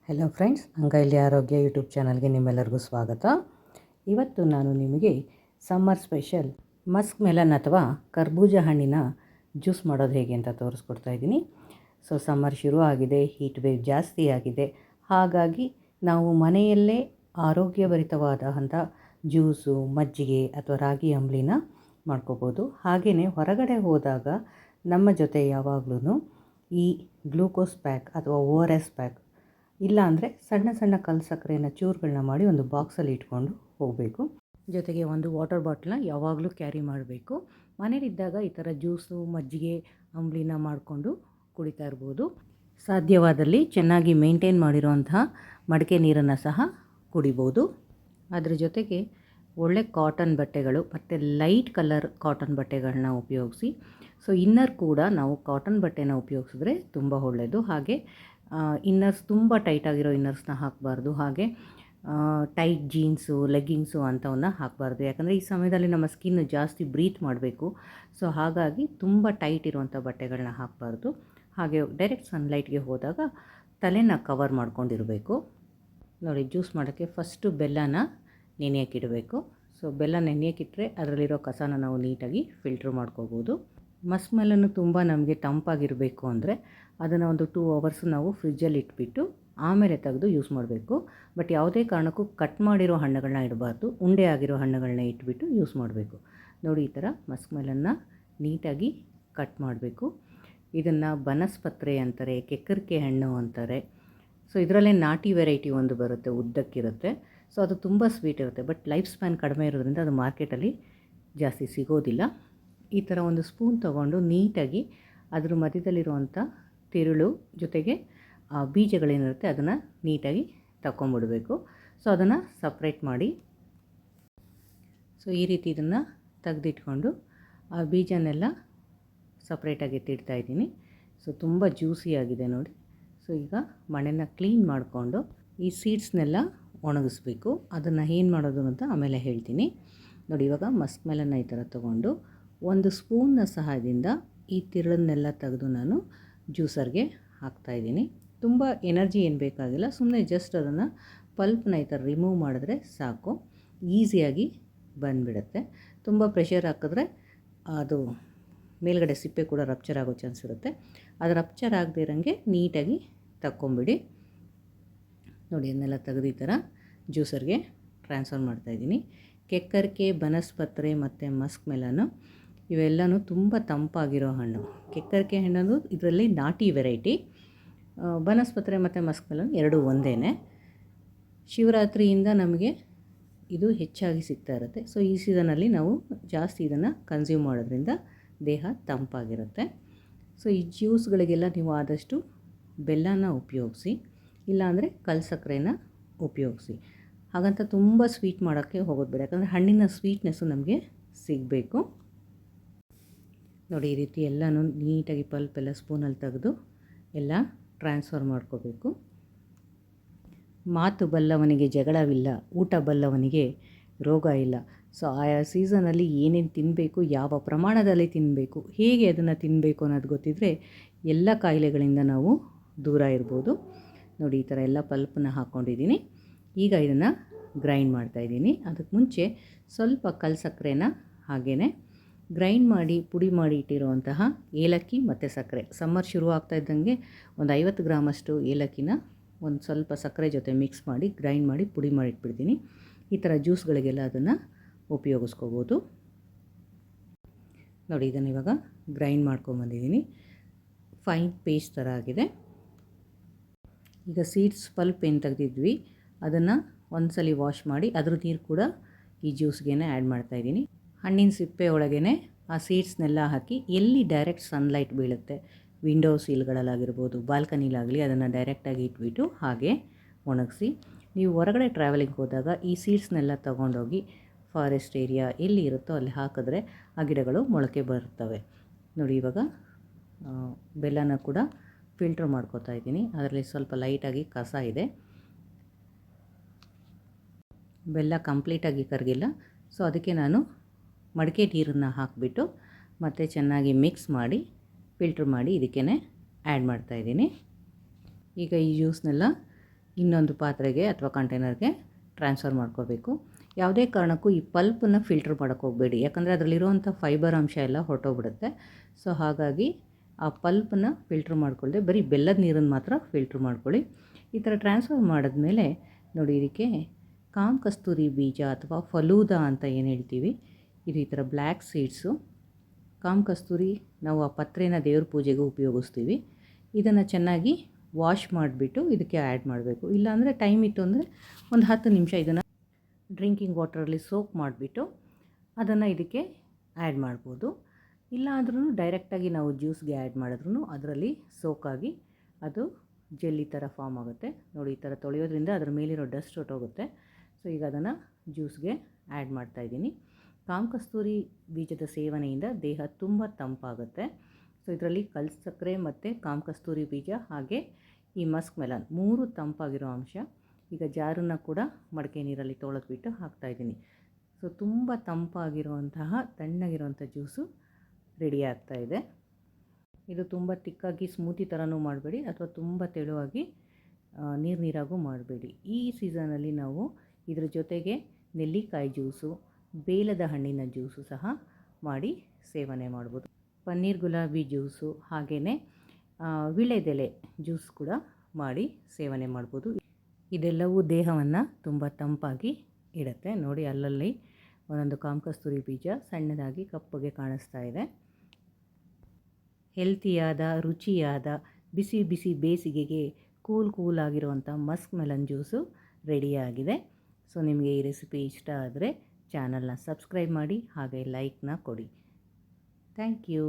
Hello friends, ಅಂಗೈಲಿ ಆರೋಗ್ಯ YouTube ಚಾನಲ್ಗೆ ನಿಮ್ಮೆಲ್ಲರಿಗೂ ಸ್ವಾಗತ. ಇವತ್ತು ನಾನು ನಿಮಗೆ ಸಮ್ಮರ್ ಸ್ಪೆಷಲ್ ಮಸ್ಕ್ ಮೆಲನ್ ಅಥವಾ ಕರ್ಬೂಜ ಹಣ್ಣಿನ ಜ್ಯೂಸ್ ಮಾಡೋದು ಹೇಗೆ ಅಂತ ತೋರಿಸ್ಕೊಡ್ತಾ ಇದ್ದೀನಿ. ಸಮ್ಮರ್ ಶುರು ಆಗಿದೆ, ಹೀಟ್ ವೇವ್ ಜಾಸ್ತಿ ಆಗಿದೆ. ಹಾಗಾಗಿ ನಾವು ಮನೆಯಲ್ಲೇ ಆರೋಗ್ಯಭರಿತವಾದಂಥ ಜ್ಯೂಸು, ಮಜ್ಜಿಗೆ ಅಥವಾ ರಾಗಿ ಅಂಬಲಿನ ಮಾಡ್ಕೋಬೋದು. ಹಾಗೆಯೇ ಹೊರಗಡೆ ಹೋದಾಗ ನಮ್ಮ ಜೊತೆ ಯಾವಾಗಲೂ ಈ ಗ್ಲೂಕೋಸ್ ಪ್ಯಾಕ್ ಅಥವಾ ORS ಪ್ಯಾಕ್ ಇಲ್ಲ ಅಂದರೆ ಸಣ್ಣ ಸಣ್ಣ ಕಲ್ಲು ಸಕ್ಕರೆನ ಚೂರುಗಳನ್ನ ಮಾಡಿ ಒಂದು ಬಾಕ್ಸಲ್ಲಿ ಇಟ್ಕೊಂಡು ಹೋಗಬೇಕು. ಜೊತೆಗೆ ಒಂದು ವಾಟರ್ ಬಾಟ್ಲನ್ನ ಯಾವಾಗಲೂ ಕ್ಯಾರಿ ಮಾಡಬೇಕು. ಮನೇಲಿದ್ದಾಗ ಈ ಥರ ಜ್ಯೂಸು, ಮಜ್ಜಿಗೆ, ಅಂಬಲಿನ ಮಾಡಿಕೊಂಡು ಕುಡಿತಾ ಇರ್ಬೋದು. ಸಾಧ್ಯವಾದಲ್ಲಿ ಚೆನ್ನಾಗಿ ಮೇಂಟೈನ್ ಮಾಡಿರೋಂತಹ ಮಡಿಕೆ ನೀರನ್ನು ಸಹ ಕುಡಿಬೋದು. ಅದ್ರ ಜೊತೆಗೆ ಒಳ್ಳೆ ಕಾಟನ್ ಬಟ್ಟೆಗಳು ಮತ್ತು ಲೈಟ್ ಕಲರ್ ಕಾಟನ್ ಬಟ್ಟೆಗಳನ್ನ ಉಪಯೋಗಿಸಿ. ಇನ್ನರ್ ಕೂಡ ನಾವು ಕಾಟನ್ ಬಟ್ಟೆನ ಉಪಯೋಗಿಸಿದ್ರೆ ತುಂಬ ಒಳ್ಳೆಯದು. ಹಾಗೆ ಇನ್ನರ್ಸ್ ತುಂಬ ಟೈಟಾಗಿರೋ ಇನ್ನರ್ಸ್ನ ಹಾಕಬಾರ್ದು. ಹಾಗೆ ಟೈಟ್ ಜೀನ್ಸು, ಲೆಗ್ಗಿಂಗ್ಸು ಅಂಥವನ್ನ ಹಾಕಬಾರ್ದು. ಯಾಕಂದರೆ ಈ ಸಮಯದಲ್ಲಿ ನಮ್ಮ ಸ್ಕಿನ್ ಜಾಸ್ತಿ ಬ್ರೀತ್ ಮಾಡಬೇಕು. ಹಾಗಾಗಿ ತುಂಬ ಟೈಟ್ ಇರುವಂಥ ಬಟ್ಟೆಗಳನ್ನ ಹಾಕಬಾರ್ದು. ಹಾಗೆ ಡೈರೆಕ್ಟ್ ಸನ್ಲೈಟ್ಗೆ ಹೋದಾಗ ತಲೆನ ಕವರ್ ಮಾಡ್ಕೊಂಡಿರಬೇಕು. ನೋಡಿ, ಜ್ಯೂಸ್ ಮಾಡೋಕ್ಕೆ ಫಸ್ಟು ಬೆಲ್ಲನ ನೆನೆಯೋಕ್ಕಿಡಬೇಕು. ಬೆಲ್ಲ ನೆನೆಯೋಕ್ಕಿಟ್ರೆ ಅದರಲ್ಲಿರೋ ಕಸನ ನಾವು ನೀಟಾಗಿ ಫಿಲ್ಟ್ರ್ ಮಾಡ್ಕೋಬೋದು. ಮಸ್ಕ್ ಮೆಲನ್ನು ತುಂಬ ನಮಗೆ ತಂಪಾಗಿರಬೇಕು ಅಂದರೆ ಅದನ್ನು ಒಂದು 2 ಅವರ್ಸ್ ನಾವು ಫ್ರಿಜ್ಜಲ್ಲಿ ಇಟ್ಬಿಟ್ಟು ಆಮೇಲೆ ತೆಗೆದು ಯೂಸ್ ಮಾಡಬೇಕು. ಬಟ್ ಯಾವುದೇ ಕಾರಣಕ್ಕೂ ಕಟ್ ಮಾಡಿರೋ ಹಣ್ಣುಗಳನ್ನ ಇಡಬಾರ್ದು. ಉಂಡೆ ಆಗಿರೋ ಹಣ್ಣುಗಳನ್ನ ಇಟ್ಬಿಟ್ಟು ಯೂಸ್ ಮಾಡಬೇಕು. ನೋಡಿ, ಈ ಥರ ಮಸ್ಕ್ ಮೆಲನ್ನ ನೀಟಾಗಿ ಕಟ್ ಮಾಡಬೇಕು. ಇದನ್ನು ಬನಸ್ಪತ್ರೆ ಅಂತಾರೆ, ಕೆಕ್ಕರಿಕೆ ಹಣ್ಣು ಅಂತಾರೆ. ಇದರಲ್ಲೇ ನಾಟಿ ವೆರೈಟಿ ಒಂದು ಬರುತ್ತೆ, ಉದ್ದಕ್ಕಿರುತ್ತೆ. ಅದು ತುಂಬ ಸ್ವೀಟ್ ಇರುತ್ತೆ. ಬಟ್ ಲೈಫ್ ಸ್ಪ್ಯಾನ್ ಕಡಿಮೆ ಇರೋದ್ರಿಂದ ಅದು ಮಾರ್ಕೆಟಲ್ಲಿ ಜಾಸ್ತಿ ಸಿಗೋದಿಲ್ಲ. ಈ ಥರ ಒಂದು ಸ್ಪೂನ್ ತೊಗೊಂಡು ನೀಟಾಗಿ ಅದ್ರ ಮಧ್ಯದಲ್ಲಿರುವಂಥ ತಿರುಳು ಜೊತೆಗೆ ಬೀಜಗಳೇನಿರುತ್ತೆ ಅದನ್ನು ನೀಟಾಗಿ ತಗೊಂಬಿಡಬೇಕು. ಅದನ್ನು ಸಪ್ರೇಟ್ ಮಾಡಿ ಈ ರೀತಿ ಇದನ್ನು ತೆಗೆದಿಟ್ಕೊಂಡು ಆ ಬೀಜನೆಲ್ಲ ಸಪ್ರೇಟಾಗಿ ಎತ್ತಿಡ್ತಾ ಇದ್ದೀನಿ. ತುಂಬ ಜ್ಯೂಸಿಯಾಗಿದೆ ನೋಡಿ. ಈಗ ಮಣ್ಣನ್ನು ಕ್ಲೀನ್ ಮಾಡಿಕೊಂಡು ಈ ಸೀಡ್ಸ್ನೆಲ್ಲ ಒಣಗಿಸ್ಬೇಕು. ಅದನ್ನು ಏನು ಮಾಡೋದು ಅಂತ ಆಮೇಲೆ ಹೇಳ್ತೀನಿ. ನೋಡಿ, ಇವಾಗ ಮಸ್ಕ್ ಮೆಲನ್ನ ಈ ಥರ ತೊಗೊಂಡು ಒಂದು ಸ್ಪೂನ್ನ ಸಹಾಯದಿಂದ ಈ ತಿರುಳನ್ನೆಲ್ಲ ತೆಗೆದು ನಾನು ಜ್ಯೂಸರ್ಗೆ ಹಾಕ್ತಾಯಿದ್ದೀನಿ. ತುಂಬ ಎನರ್ಜಿ ಏನು ಬೇಕಾಗಿಲ್ಲ. ಸುಮ್ಮನೆ ಜಸ್ಟ್ ಅದನ್ನು ಪಲ್ಪ್ನ ಈ ಥರ ರಿಮೂವ್ ಮಾಡಿದ್ರೆ ಸಾಕು, ಈಸಿಯಾಗಿ ಬಂದುಬಿಡುತ್ತೆ. ತುಂಬ ಪ್ರೆಷರ್ ಹಾಕಿದ್ರೆ ಅದು ಮೇಲ್ಗಡೆ ಸಿಪ್ಪೆ ಕೂಡ ರಪ್ಚರ್ ಆಗೋ ಚಾನ್ಸ್ ಇರುತ್ತೆ. ಅದು ರಪ್ಚರ್ ಆಗದೇ ಇರೋಂಗೆ ನೀಟಾಗಿ ತಕ್ಕೊಂಬಿಡಿ. ನೋಡಿ, ಅದನ್ನೆಲ್ಲ ತೆಗೆದು ಈ ಥರ ಜ್ಯೂಸರ್ಗೆ ಟ್ರಾನ್ಸ್ಫರ್ ಮಾಡ್ತಾಯಿದ್ದೀನಿ. ಕೆಕ್ಕರಿಕೆ, ಬನಸ್ಪತ್ರೆ ಮತ್ತು ಮಸ್ಕ್ ಮೆಲನ್ನು ಇವೆಲ್ಲನೂ ತುಂಬ ತಂಪಾಗಿರೋ ಹಣ್ಣು. ಕೆಕ್ಕರಿಕೆ ಹಣ್ಣು ಇದರಲ್ಲಿ ನಾಟಿ ವೆರೈಟಿ. ಬನಸ್ಪತ್ರೆ ಮತ್ತು ಮಸ್ಕ್ ಮೆಲನ್ ಎರಡೂ ಒಂದೇ. ಶಿವರಾತ್ರಿಯಿಂದ ನಮಗೆ ಇದು ಹೆಚ್ಚಾಗಿ ಸಿಗ್ತಾ ಇರುತ್ತೆ. ಈ ಸೀಸನಲ್ಲಿ ನಾವು ಜಾಸ್ತಿ ಇದನ್ನು ಕನ್ಸ್ಯೂಮ್ ಮಾಡೋದ್ರಿಂದ ದೇಹ ತಂಪಾಗಿರುತ್ತೆ. ಈ ಜ್ಯೂಸ್ಗಳಿಗೆಲ್ಲ ನೀವು ಆದಷ್ಟು ಬೆಲ್ಲನ ಉಪಯೋಗಿಸಿ, ಇಲ್ಲಾಂದರೆ ಕಲ್ಲು ಸಕ್ಕರೆನ ಉಪಯೋಗಿಸಿ. ಹಾಗಂತ ತುಂಬ ಸ್ವೀಟ್ ಮಾಡೋಕ್ಕೆ ಹೋಗೋದು ಬೇಡ, ಯಾಕಂದರೆ ಹಣ್ಣಿನ ಸ್ವೀಟ್ನೆಸ್ಸು ನಮಗೆ ಸಿಗಬೇಕು. ನೋಡಿ, ಈ ರೀತಿ ಎಲ್ಲನೂ ನೀಟಾಗಿ ಪಲ್ಪೆಲ್ಲ ಸ್ಪೂನಲ್ಲಿ ತೆಗೆದು ಎಲ್ಲ ಟ್ರಾನ್ಸ್ಫರ್ ಮಾಡ್ಕೋಬೇಕು. ಮಾತು ಬಲ್ಲವನಿಗೆ ಜಗಳವಿಲ್ಲ, ಊಟ ಬಲ್ಲವನಿಗೆ ರೋಗ ಇಲ್ಲ. ಆಯಾ ಸೀಸನಲ್ಲಿ ಏನೇನು ತಿನ್ನಬೇಕು, ಯಾವ ಪ್ರಮಾಣದಲ್ಲಿ ತಿನ್ನಬೇಕು, ಹೇಗೆ ಅದನ್ನು ತಿನ್ನಬೇಕು ಅನ್ನೋದು ಗೊತ್ತಿದ್ದರೆ ಎಲ್ಲ ಕಾಯಿಲೆಗಳಿಂದ ನಾವು ದೂರ ಇರ್ಬೋದು. ನೋಡಿ, ಈ ಥರ ಎಲ್ಲ ಪಲ್ಪನ್ನ ಹಾಕ್ಕೊಂಡಿದ್ದೀನಿ. ಈಗ ಇದನ್ನು ಗ್ರೈಂಡ್ ಮಾಡ್ತಾಯಿದ್ದೀನಿ. ಅದಕ್ಕೆ ಮುಂಚೆ ಸ್ವಲ್ಪ ಕಲ್ಲು ಸಕ್ಕರೆನ ಹಾಗೇ ಗ್ರೈಂಡ್ ಮಾಡಿ ಪುಡಿ ಮಾಡಿ ಇಟ್ಟಿರುವಂತಹ ಏಲಕ್ಕಿ ಮತ್ತು ಸಕ್ಕರೆ, ಸಮ್ಮರ್ ಶುರು ಆಗ್ತಾ ಇದ್ದಂಗೆ ಒಂದು 50 ಗ್ರಾಮಷ್ಟು ಏಲಕ್ಕಿನ ಒಂದು ಸ್ವಲ್ಪ ಸಕ್ಕರೆ ಜೊತೆ ಮಿಕ್ಸ್ ಮಾಡಿ ಗ್ರೈಂಡ್ ಮಾಡಿ ಪುಡಿ ಮಾಡಿ ಇಟ್ಬಿಡ್ತೀನಿ. ಈ ಥರ ಜ್ಯೂಸ್ಗಳಿಗೆಲ್ಲ ಅದನ್ನು ಉಪಯೋಗಿಸ್ಕೋಬೋದು. ನೋಡಿ, ಇದನ್ನು ಇವಾಗ ಗ್ರೈಂಡ್ ಮಾಡ್ಕೊಂಬಂದಿದ್ದೀನಿ. ಫೈನ್ ಪೇಸ್ಟ್ ಥರ ಆಗಿದೆ. ಈಗ ಸೀಡ್ಸ್ ಪಲ್ಪ್ ಏನು ತೆಗೆದಿದ್ವಿ ಅದನ್ನು ಒಂದ್ಸಲಿ ವಾಶ್ ಮಾಡಿ ಅದ್ರ ನೀರು ಕೂಡ ಈ ಜ್ಯೂಸ್ಗೆ ಆ್ಯಡ್ ಮಾಡ್ತಾಯಿದ್ದೀನಿ. ಹಣ್ಣಿನ ಸಿಪ್ಪೆ ಒಳಗೇ ಆ ಸೀಡ್ಸ್ನೆಲ್ಲ ಹಾಕಿ ಎಲ್ಲಿ ಡೈರೆಕ್ಟ್ ಸನ್ಲೈಟ್ ಬೀಳುತ್ತೆ, ವಿಂಡೋ ಸೀಲ್ಗಳಲ್ಲಾಗಿರ್ಬೋದು, ಬಾಲ್ಕನಿಲಾಗಲಿ, ಅದನ್ನು ಡೈರೆಕ್ಟಾಗಿ ಇಟ್ಬಿಟ್ಟು ಹಾಗೆ ಒಣಗಿಸಿ. ನೀವು ಹೊರಗಡೆ ಟ್ರಾವೆಲಿಂಗ್ ಹೋದಾಗ ಈ ಸೀಡ್ಸ್ನೆಲ್ಲ ತೊಗೊಂಡೋಗಿ ಫಾರೆಸ್ಟ್ ಏರಿಯಾ ಎಲ್ಲಿ ಇರುತ್ತೋ ಅಲ್ಲಿ ಹಾಕಿದ್ರೆ ಆ ಗಿಡಗಳು ಮೊಳಕೆ ಬರ್ತವೆ. ನೋಡಿ, ಇವಾಗ ಬೆಲ್ಲನ ಕೂಡ ಫಿಲ್ಟ್ರ್ ಮಾಡ್ಕೋತಾ ಇದ್ದೀನಿ. ಅದರಲ್ಲಿ ಸ್ವಲ್ಪ ಲೈಟಾಗಿ ಕಸ ಇದೆ. ಬೆಲ್ಲ ಕಂಪ್ಲೀಟಾಗಿ ಕರಗಿಲ್ಲ. ಅದಕ್ಕೆ ನಾನು ಮಡಿಕೆ ನೀರನ್ನು ಹಾಕಿಬಿಟ್ಟು ಮತ್ತು ಚೆನ್ನಾಗಿ ಮಿಕ್ಸ್ ಮಾಡಿ ಫಿಲ್ಟ್ರ್ ಮಾಡಿ ಇದಕ್ಕೇ ಆ್ಯಡ್ ಮಾಡ್ತಾಯಿದ್ದೀನಿ. ಈಗ ಈ ಜ್ಯೂಸ್ನೆಲ್ಲ ಇನ್ನೊಂದು ಪಾತ್ರೆಗೆ ಅಥವಾ ಕಂಟೈನರ್ಗೆ ಟ್ರಾನ್ಸ್ಫರ್ ಮಾಡ್ಕೋಬೇಕು. ಯಾವುದೇ ಕಾರಣಕ್ಕೂ ಈ ಪಲ್ಪನ್ನು ಫಿಲ್ಟ್ರ್ ಮಾಡೋಕ್ಕೆ ಹೋಗಬೇಡಿ, ಯಾಕಂದರೆ ಅದರಲ್ಲಿರುವಂಥ ಫೈಬರ್ ಅಂಶ ಎಲ್ಲ ಹೊರಟೋಗ್ಬಿಡುತ್ತೆ. ಸೊ ಹಾಗಾಗಿ ಆ ಪಲ್ಪನ್ನು ಫಿಲ್ಟ್ರ್ ಮಾಡ್ಕೊಳ್ಳದೆ ಬರೀ ಬೆಲ್ಲದ ನೀರನ್ನು ಮಾತ್ರ ಫಿಲ್ಟ್ರ್ ಮಾಡ್ಕೊಳ್ಳಿ. ಈ ಥರ ಟ್ರಾನ್ಸ್ಫರ್ ಮಾಡಿದ್ಮೇಲೆ ನೋಡಿ, ಇದಕ್ಕೆ ಕಾಮ್ ಕಸ್ತೂರಿ ಬೀಜ ಅಥವಾ ಫಲೂದಾ ಅಂತ ಏನು ಹೇಳ್ತೀವಿ, ಇದು ಈ ಥರ ಬ್ಲ್ಯಾಕ್ ಸೀಡ್ಸು. ಕಾಮ್ ಕಸ್ತೂರಿ ನಾವು ಆ ಪತ್ರೆನ ದೇವ್ರ ಪೂಜೆಗೂ ಉಪಯೋಗಿಸ್ತೀವಿ. ಇದನ್ನು ಚೆನ್ನಾಗಿ ವಾಶ್ ಮಾಡಿಬಿಟ್ಟು ಇದಕ್ಕೆ ಆ್ಯಡ್ ಮಾಡಬೇಕು. ಇಲ್ಲಾಂದರೆ ಟೈಮ್ ಇತ್ತು ಅಂದರೆ ಒಂದು 10 ನಿಮಿಷ ಇದನ್ನು ಡ್ರಿಂಕಿಂಗ್ ವಾಟರಲ್ಲಿ ಸೋಕ್ ಮಾಡಿಬಿಟ್ಟು ಅದನ್ನು ಇದಕ್ಕೆ ಆ್ಯಡ್ ಮಾಡ್ಬೋದು. ಇಲ್ಲ ಅಂದ್ರೂ ಡೈರೆಕ್ಟಾಗಿ ನಾವು ಜ್ಯೂಸ್ಗೆ ಆ್ಯಡ್ ಮಾಡಿದ್ರೂ ಅದರಲ್ಲಿ ಸೋಕಾಗಿ ಅದು ಜೆಲ್ಲಿ ಥರ ಫಾರ್ಮ್ ಆಗುತ್ತೆ. ನೋಡಿ, ಈ ಥರ ತೊಳೆಯೋದ್ರಿಂದ ಅದರ ಮೇಲಿರೋ ಡಸ್ಟ್ ಹೊಟ್ಟೋಗುತ್ತೆ. ಸೊ ಈಗ ಅದನ್ನು ಜ್ಯೂಸ್ಗೆ ಆ್ಯಡ್ ಮಾಡ್ತಾಯಿದ್ದೀನಿ. ಕಾಮ್ ಕಸ್ತೂರಿ ಬೀಜದ ಸೇವನೆಯಿಂದ ದೇಹ ತುಂಬ ತಂಪಾಗುತ್ತೆ. ಸೊ ಇದರಲ್ಲಿ ಕಲ್ಲು ಸಕ್ಕರೆ ಮತ್ತು ಕಾಮ್ ಕಸ್ತೂರಿ ಬೀಜ ಹಾಗೆ ಈ ಮಸ್ಕ್ ಮೆಲನ್ 3 ತಂಪಾಗಿರೋ ಅಂಶ. ಈಗ ಜಾರನ್ನು ಕೂಡ ಮಡಕೆ ನೀರಲ್ಲಿ ತೊಳೆದ್ಬಿಟ್ಟು ಹಾಕ್ತಾಯಿದ್ದೀನಿ. ಸೊ ತುಂಬ ತಂಪಾಗಿರುವಂತಹ ತಣ್ಣಗಿರುವಂಥ ಜ್ಯೂಸು ರೆಡಿ ಆಗ್ತಾಯಿದೆ. ಇದು ತುಂಬ ತಿಕ್ಕಾಗಿ ಸ್ಮೂತಿ ಥರನೂ ಮಾಡಬೇಡಿ ಅಥವಾ ತುಂಬ ತೆಳುವಾಗಿ ನೀರಾಗೂ ಮಾಡಬೇಡಿ. ಈ ಸೀಸನಲ್ಲಿ ನಾವು ಇದ್ರ ಜೊತೆಗೆ ನೆಲ್ಲಿಕಾಯಿ ಜ್ಯೂಸು, ಬೇಲದ ಹಣ್ಣಿನ ಜ್ಯೂಸು ಸಹ ಮಾಡಿ ಸೇವನೆ ಮಾಡ್ಬೋದು. ಪನ್ನೀರ್ ಗುಲಾಬಿ ಜ್ಯೂಸು ಹಾಗೆಯೇ ವೀಳ್ಯದೆಲೆ ಜ್ಯೂಸ್ ಕೂಡ ಮಾಡಿ ಸೇವನೆ ಮಾಡ್ಬೋದು. ಇದೆಲ್ಲವೂ ದೇಹವನ್ನು ತುಂಬ ತಂಪಾಗಿ ಇಡುತ್ತೆ. ನೋಡಿ, ಅಲ್ಲಲ್ಲಿ ಒಂದೊಂದು ಕಾಮ್ ಕಸ್ತೂರಿ ಬೀಜ ಸಣ್ಣದಾಗಿ ಕಪ್ಪಗೆ ಕಾಣಿಸ್ತಾ ಇದೆ. ಹೆಲ್ತಿಯಾದ, ರುಚಿಯಾದ, ಬಿಸಿ ಬಿಸಿ ಬೇಸಿಗೆಗೆ ಕೂಲ್ ಆಗಿರುವಂಥ ಮಸ್ಕ್ ಮೆಲನ್ ಜ್ಯೂಸು ರೆಡಿಯಾಗಿದೆ. ಸೊ ನಿಮಗೆ ಈ ರೆಸಿಪಿ ಇಷ್ಟ ಆದರೆ ಚಾನಲ್ನ ಸಬ್ಸ್ಕ್ರೈಬ್ ಮಾಡಿ ಹಾಗೆ ಲೈಕ್ನ ಕೊಡಿ. Thank you.